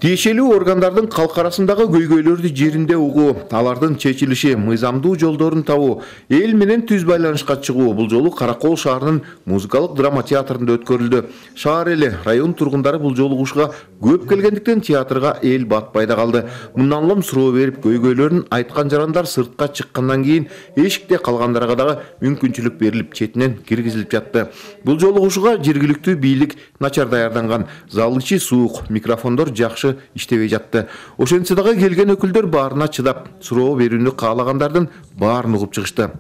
Тиешелүү органдардын калк арасындагы көйгөйлөрдү жеринде угуу, алардын чечилиши, мыйзамдуу жолдорун табуу, эл менен түз байланышка чыгуу бул жолу Каракол шаарынын музыкалык драма театрында өткөрүлдү. Шаар эли, район тургундары бул жолугушууга көп келгендиктен театрга эл батпай да калды. Мындан улам суроо берип көйгөйлөрүн айткан жарандар сыртка чыккандан кийин эшикте калгандарга дагы мүмкүнчүлүк берилип четинен киргизилип жатты. Бул жолугушууга жергиликтүү бийлик начар даярданган, зал ичи суук, микрофондор жакшы иштебей жатты. Ошентсе дагы келген өкүлдөр баарына чыдап, суроо берүүнү каалагандардын баарын угуп чыгышты.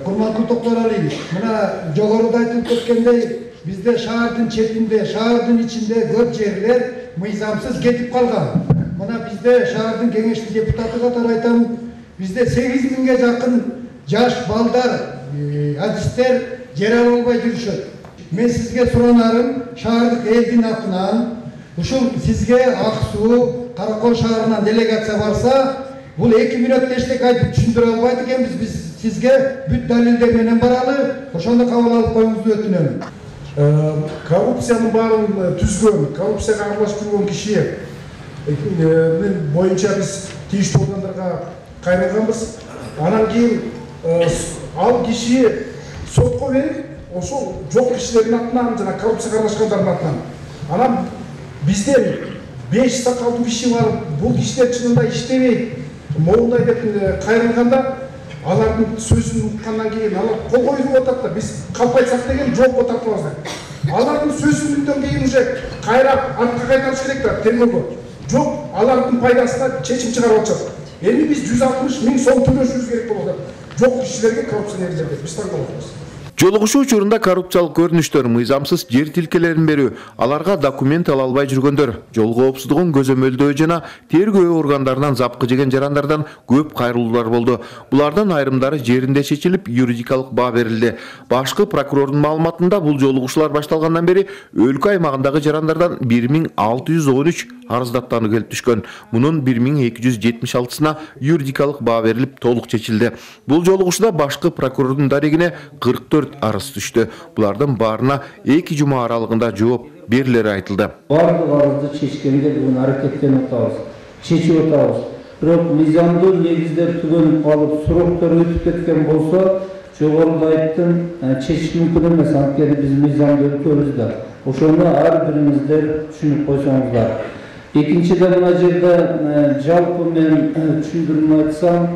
Курматтуу Токтор-Али, мына жогоруда айтылып кеткендей, bizde şaардын четинде, шаардын ичинде көп жерлер мыйзамсыз кетип калган. Мына bizde шаардын кеңештин депутаты катары айтам, bizde 8000ге жакын жаш балдар, адистер жер ала албай жүрүшөт. Мен сизге суранарым, шаардык элдин атынан ушул сизге Ак Суу, Каракол шаарынан делегация барса, бул 2 мүнөттө эчтек айтып түшүндүрө албайт экенбиз. Биз сизге бүт далилдер менен баралы, ошондо кабыл алып коюңузду өтүнөм. Коррупцияны барын түзгөн, коррупцияга аралашып жүргөн киши боюнча биз тийиштүү органдарга кайрылганбыз. Анан кийин ал киши сотко берип, ошол жок кишилердин атынан жана коррупцияга аралашкандардын атынан. Анан бизден 5 сакалдуу киши бар, бул кишилер чынында иштебейт, моундай деп кайрылганда, алардын сөзүн уккандан кийин алар кол коюлуп атат да, биз калп айтсак деген жоопко тартабыз деп. Алардын сөзүндөн кийин уже кайра артка кайтарыш керек да тергөөгө. Жок, алардын пайдасына чечим чыгарып атышат. Эми биз 160 000 сом төлөшүбүз керек болуп атат. Жок кишилерге, коррупционерлерге биз таңдалабыз. Жолугушуу учурунда коррупциялык көрүнүштөр, мыйзамсыз жер тилкелерин берүү, аларга документ ала албай жүргөндөр, жол коопсуздугун көзөмөлдөө жана тергөө органдарынан запкы жеген жарандардан көп кайрылуулар болду. Булардын айрымдары жеринде чечилип, юридикалык баа берилди. Башкы прокурордун маалыматында бул жолугушуулар башталгандан бери өлкө аймагындагы жарандардан 1613 арыз даттануу келип түшкөн. Мунун 1276сына юридикалык баа берилип, толук чечилди. Бул жолугушууда башкы прокурордун дарегине 44 арыз түштү. Булардын баарына 2 жума аралыгында жооп берилери айтылды. Бардык арызды чечкенге бүгүн аракеттенип атабыз, чечип атабыз. Бирок мыйзамдуу негиздер түгөнүп калып, суроктор өтүп кеткен болсо, жогоруда айттым, чечиш мүмкүн эмес, анткени биз мыйзамды өтөбүз да. Ошону ар бириңиздер түшүнүп койсоңуздар. Экинчиден мына жерде жалпы мен түшүндүрмө айтсам,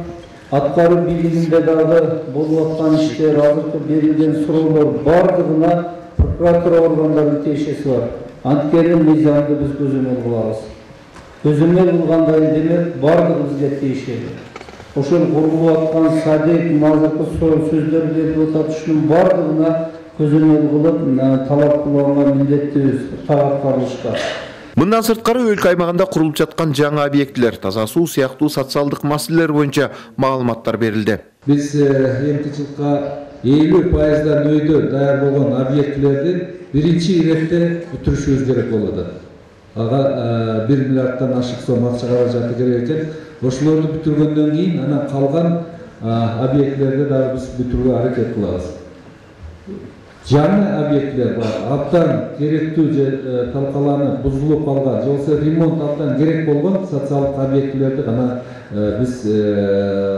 аткаруу бийлигинде дагы болуп аткан иштер, азыркы берилген суроолор бардыгына прокуратура органдарынын тиешеси бар. Анткени мыйзамды биз көзөмөл кылабыз. Көзөмөл кылгандай демек бардыгыбызга тиешелүү. Ошол курулуп аткан садек, азыркы сөздөр берилип атат, ушунун бардыгына көзөмөл кылып, талап кылганга милдеттибиз, так аткарылышка. Мындан сырткары өлкө аймагында курулуп жаткан жаңы объектилер, таза суу сыяктуу социалдык маселелер боюнча маалыматтар берилди. Биз эмки жылга 50% өйдө даяр болгон объектилердин биринчи иретте бүтүрүшүбүз керек болот. Ага 1 миллиарддан ашык сом акча каражаты керек экен. Ошолорду бүтүргөндөн кийин анан калган объектилерди дагы биз бүтүрүүгө аракет кылабыз. Жаңы объектилер бар, абдан керектүү талкаланып, бузулуп калган, же болбосо ремонт абдан керек болгон социалдык объектилерди гана биз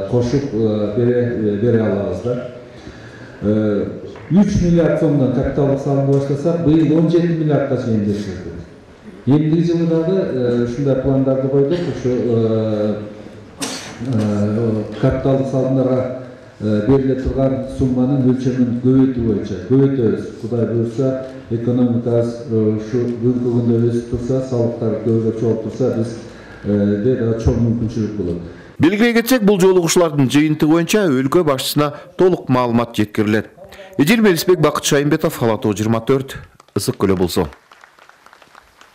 кошуп бере алабыз да. 3 миллиард сомдон капиталдык салымды баштасак, быйыл 17 миллиардга чейин беришет. Эмдиги жылы дагы ушундай пландарды койдук, ушу капиталдык салымдарга бериле турган сумманын өлчөмүн көбөйтүү боюнча көбөйтөбүз. Кудай буйрса, экономикабыз ушу бүгүнкү күндө өсүп турса, салыктар көбүрөөк чогулуп турса, бизде дагы чоң мүмкүнчүлүк болот. Белгилей кетсек, бул жолугушуулардын жыйынтыгы боюнча өлкө башчысына толук маалымат жеткирилет. Эжил Мелисбек, Бакыт Шайымбетов, Ала Тоо 24, Ысык Көлө болсо.